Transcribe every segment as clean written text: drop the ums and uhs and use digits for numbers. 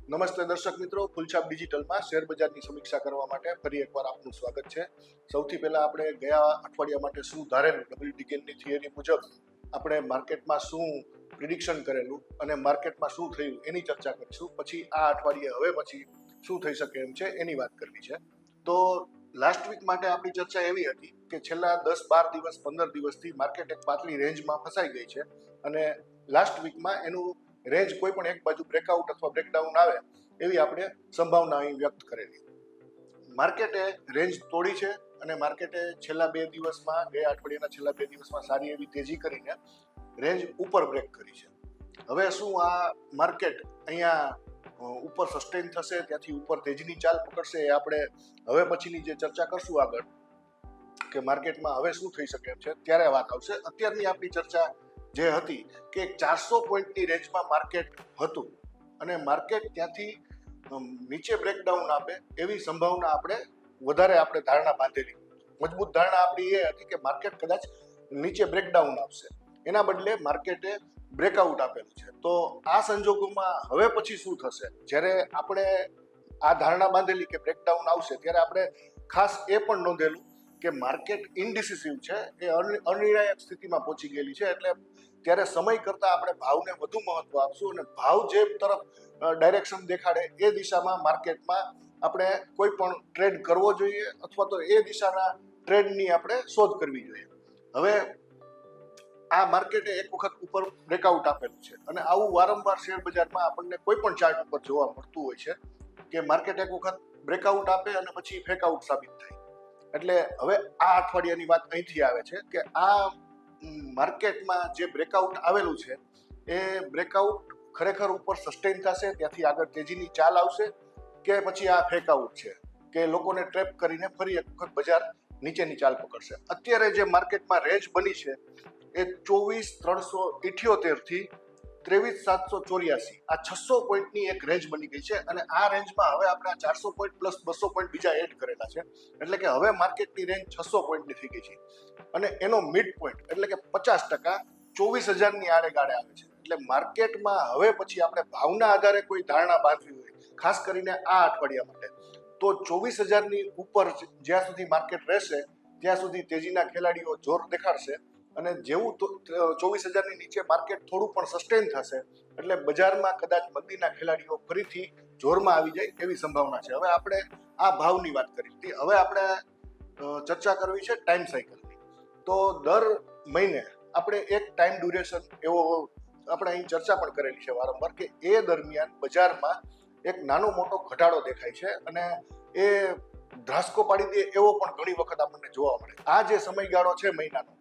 નમસ્તે દર્શક મિત્રો, ફૂલછાપ ડિજિટલમાં શેર બજારની સમીક્ષા કરવા માટે ફરી એકવાર આપનું સ્વાગત છે. સૌથી પહેલા આપણે ગયા અઠવાડિયા માટે શું ધારેલું, ડબલ ડિકેનની થિયરી મુજબ આપણે માર્કેટમાં શું પ્રિડિક્શન કરેલું અને માર્કેટમાં શું થયું એની ચર્ચા કરીશું. પછી આ અઠવાડિયે હવે પછી શું થઈ શકે એમ છે એની વાત કરવી છે. તો લાસ્ટ વીક માટે આપણી ચર્ચા એવી હતી કે છેલ્લા 10-12 દિવસ 15 દિવસથી માર્કેટ એક પાતળી રેન્જમાં ફસાઈ ગઈ છે અને લાસ્ટ વીકમાં એનું રેન્જ કોઈ પણ એક બાજુ બ્રેકઆઉટ અથવા બ્રેકડાઉન આવે એવી આપણે સંભાવના અહીં વ્યક્ત કરેલી. માર્કેટે રેન્જ તોડી છે અને માર્કેટે છેલ્લા 2 દિવસમાં, ગયા અઠવાડિયાના છેલ્લા 2 દિવસમાં સારી એવી તેજી કરીને રેન્જ ઉપર બ્રેક કરી છે. હવે શું આ માર્કેટ અહીંયા ઉપર સસ્ટેન થશે, ત્યાંથી ઉપર તેજીની ચાલ પકડશે, એ આપણે હવે પછીની જે ચર્ચા કરશું આગળ કે માર્કેટમાં હવે શું થઈ શકે એમ છે ત્યારે વાત આવશે. અત્યારની આપણી ચર્ચા જે હતી કે 400 પોઈન્ટની રેન્જમાં માર્કેટ હતું અને માર્કેટ ત્યાંથી નીચે બ્રેકડાઉન આપે એવી સંભાવના આપણે ધારણા બાંધેલી. મજબૂત ધારણા આપણી એ હતી કે માર્કેટ કદાચ નીચે બ્રેકડાઉન આપશે, એના બદલે માર્કેટે બ્રેકઆઉટ આપેલું છે. તો આ સંજોગોમાં હવે પછી શું થશે? જ્યારે આપણે આ ધારણા બાંધેલી કે બ્રેકડાઉન આવશે ત્યારે આપણે ખાસ એ પણ નોંધેલું કે માર્કેટ ઇનડિસિસિવ છે, એ અનિર્ણાયક સ્થિતિમાં પહોંચી ગયેલી છે. એટલે ત્યારે સમય કરતાં આપણે ભાવને વધુ મહત્વ આપશું અને ભાવ જે તરફ ડાયરેક્શન દેખાડે એ દિશામાં માર્કેટમાં આપણે કોઈ પણ ટ્રેડ કરવો જોઈએ અથવા તો એ દિશાના ટ્રેડની આપણે શોધ કરવી જોઈએ. હવે આ માર્કેટે એક વખત ઉપર બ્રેકઆઉટ આપેલું છે અને આવું વારંવાર શેર બજારમાં આપણને કોઈ પણ ચાર્ટ ઉપર જોવા મળતું હોય છે કે માર્કેટ એક વખત બ્રેકઆઉટ આપે અને પછી ફેકઆઉટ સાબિત થાય. એટલે હવે આ અઠવાડિયાની વાત અહીંથી આવે છે કે આ માર્કેટમાં જે બ્રેકઆઉટ આવેલું છે એ બ્રેકઆઉટ ખરેખર ઉપર સસ્ટેન થશે, ત્યાંથી આગળ તેજીની ચાલ આવશે કે પછી આ ફેકઆઉટ છે કે લોકોને ટ્રેપ કરીને ફરી એક વખત બજાર નીચેની ચાલ પકડશે. અત્યારે જે માર્કેટમાં રેન્જ બની છે એ 24,378 થી 23,784, આ 600 પોઈન્ટની એક રેન્જ બની ગઈ છે અને આ રેન્જમાં હવે આપણે 400 પોઈન્ટ પ્લસ 200 પોઈન્ટ બીજા એડ કરેલા છે. એટલે કે હવે માર્કેટની રેન્જ 600 પોઈન્ટની થઈ ગઈ છે અને એનો મિડ પોઈન્ટ એટલે કે 50% 24,000ની આડેગાળે આવે છે. એટલે માર્કેટમાં હવે પછી આપણે ભાવના આધારે કોઈ ધારણા બાંધવી હોય, ખાસ કરીને આ અઠવાડિયા માટે, તો 24,000ની ઉપર જ્યાં સુધી માર્કેટ રહેશે ત્યાં સુધી તેજીના ખેલાડીઓ જોર દેખાડશે અને જેવું 24,000ની નીચે માર્કેટ થોડું પણ સસ્ટેન થશે એટલે બજારમાં કદાચ મંદીના ખેલાડીઓ ફરીથી જોરમાં આવી જાય એવી સંભાવના છે. હવે આપણે આ ભાવની વાત કરી હતી, હવે આપણે ચર્ચા કરવી છે ટાઈમ સાયકલની. તો દર મહિને આપણે એક ટાઈમ ડ્યુરેશન એવો આપણે અહીં ચર્ચા પણ કરેલી છે વારંવાર કે એ દરમિયાન બજારમાં એક નાનો મોટો ઘટાડો દેખાય છે અને એ ધ્રાસકો પાડી દે એવો પણ ઘણી વખત આપણને જોવા મળે. આ જે સમયગાળો છે મહિનાનો,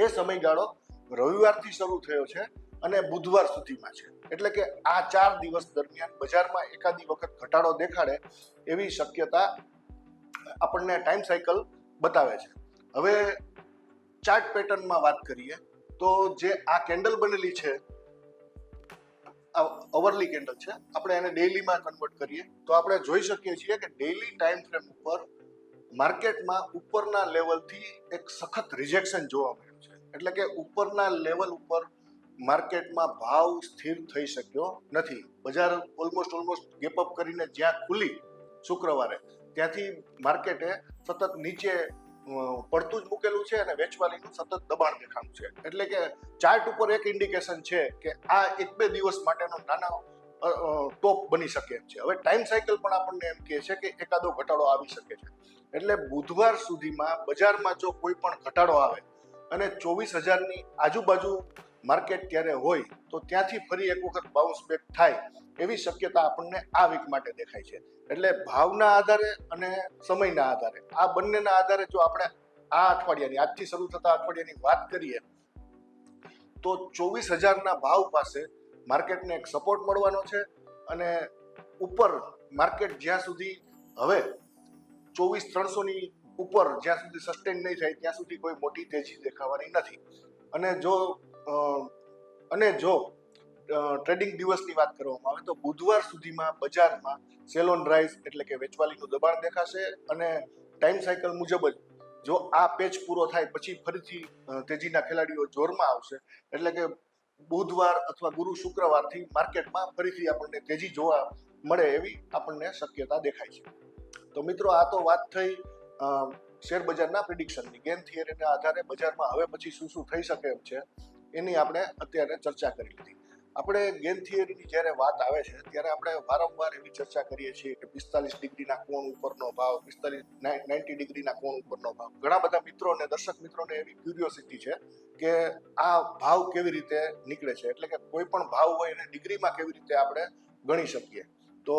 એ સમયગાળો રવિવારથી શરૂ થયો છે અને બુધવાર સુધીમાં છે. એટલે કે આ 4 દિવસ દરમિયાન બજારમાં એકાદી વખત ઘટાડો દેખાડે એવી શક્યતા આપણને ટાઈમ સાયકલ બતાવે છે. હવે ચાર્ટ પેટર્નમાં વાત કરીએ તો જે આ કેન્ડલ બનેલી છે, અવરલી કેન્ડલ છે, આપણે એને ડેઈલીમાં કન્વર્ટ કરીએ તો આપણે જોઈ શકીએ છીએ કે ડેઈલી ટાઈમ ફ્રેમ ઉપર માર્કેટમાં ઉપરના લેવલથી એક સખત રિજેક્શન જોવા મળ્યું છે. એટલે કે ઉપરના લેવલ ઉપર માર્કેટમાં ભાવ સ્થિર થઈ શક્યો નથી. બજાર ઓલમોસ્ટ ગેપ અપ કરીને જ્યાં ખુલી શુક્રવારે ત્યાંથી માર્કેટે સતત નીચે પડતું જ મૂકેલું છે અને વેચવાલીનું સતત દબાણ દેખાણું છે. એટલે કે ચાર્ટ ઉપર એક ઇન્ડિકેશન છે કે આ 1-2 દિવસ માટેનો નાનો ટોપ બની શકે એમ છે. હવે ટાઈમ સાયકલ પણ આપણને એમ કહે છે કે એકાદો ઘટાડો આવી શકે છે. એટલે બુધવાર સુધીમાં બજારમાં જો કોઈ પણ ઘટાડો આવે અને 24,000ની આજુબાજુ માર્કેટ ત્યારે હોય તો ત્યાંથી ફરી એક વખત બાઉન્સ બેક થાય એવી શક્યતા આપણને આ વીક માટે દેખાય છે. એટલે ભાવના આધારે અને સમયના આધારે, આ બંનેના આધારે જો આપણે આ અઠવાડિયાની, આજથી શરૂ થતા અઠવાડિયાની વાત કરીએ તો 24,000ના ભાવ પાસે માર્કેટને એક સપોર્ટ મળવાનો છે અને ઉપર માર્કેટ જ્યાં સુધી હવે 24,300ની ઉપર જ્યાં સુધી સસ્ટેન નહીં થાય ત્યાં સુધી કોઈ મોટી તેજી દેખાવાની નથી. અને જો ટ્રેડિંગ દિવસની વાત કરવામાં આવે તો બુધવાર સુધીમાં બજારમાં સેલ ઓન રાઇઝ એટલે કે વેચવાલીનું દબાણ દેખાશે અને ટાઈમ સાયકલ મુજબ જ જો આ પેચ પૂરો થાય પછી ફરીથી તેજીના ખેલાડીઓ જોરમાં આવશે. એટલે કે બુધવાર અથવા ગુરુ શુક્રવારથી માર્કેટમાં ફરીથી આપણને તેજી જોવા મળે એવી આપણને શક્યતા દેખાય છે. તો મિત્રો, આ તો વાત થઈ શેર બજારના પ્રિડિક્શનની. ગેમ થિયરીના આધારે બજારમાં હવે પછી શું શું થઈ શકે એમ છે એની આપણે અત્યારે ચર્ચા કરી લીધી. આપણે ગેમ થિયરીની જ્યારે વાત આવે છે ત્યારે આપણે વારંવાર એવી ચર્ચા કરીએ છીએ કે 45 ડિગ્રીના કોણ ઉપરનો ભાવ, 90 ડિગ્રીના કોણ ઉપરનો ભાવ. ઘણા બધા મિત્રો અને દર્શક મિત્રોને એવી ક્યુરિયોસિટી છે કે આ ભાવ કેવી રીતે નીકળે છે, એટલે કે કોઈ પણ ભાવ હોય એને ડિગ્રીમાં કેવી રીતે આપણે ગણી શકીએ. તો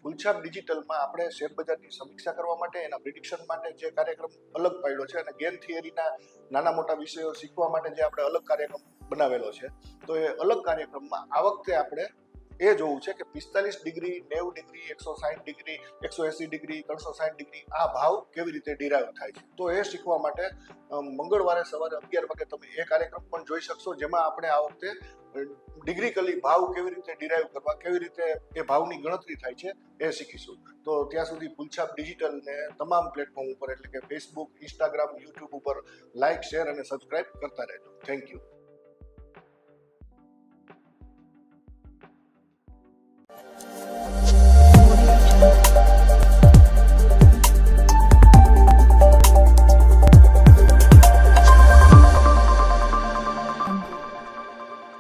ફૂલછાપ ડિજિટલમાં આપણે શેરબજારની સમીક્ષા કરવા માટે, એના પ્રિડિક્શન માટે જે કાર્યક્રમ અલગ પાડ્યો છે, અને ગેમ થિયરીના નાના મોટા વિષયો શીખવા માટે જે આપણે અલગ કાર્યક્રમ બનાવેલો છે, તો એ અલગ કાર્યક્રમમાં આ વખતે આપણે એ જોવું છે કે 45 degree, 90 degree, 160 degree, 180 degree, 360 degree આ ભાવ કેવી રીતે ડિરાઈવ થાય છે. તો એ શીખવા માટે મંગળવારે સવારે 11 વાગે તમે એ કાર્યક્રમ પણ જોઈ શકશો, જેમાં આપણે આ વખતે ડિગ્રીકલી ભાવ કેવી રીતે ડિરાઈવ કરવા, કેવી રીતે એ ભાવની ગણતરી થાય છે એ શીખીશું. તો ત્યાં સુધી ફૂલછાપ ડિજિટલને તમામ પ્લેટફોર્મ ઉપર, એટલે કે ફેસબુક, ઇન્સ્ટાગ્રામ, યુટ્યુબ ઉપર લાઇક, શેર અને સબસ્ક્રાઇબ કરતા રહેજો. Thank you.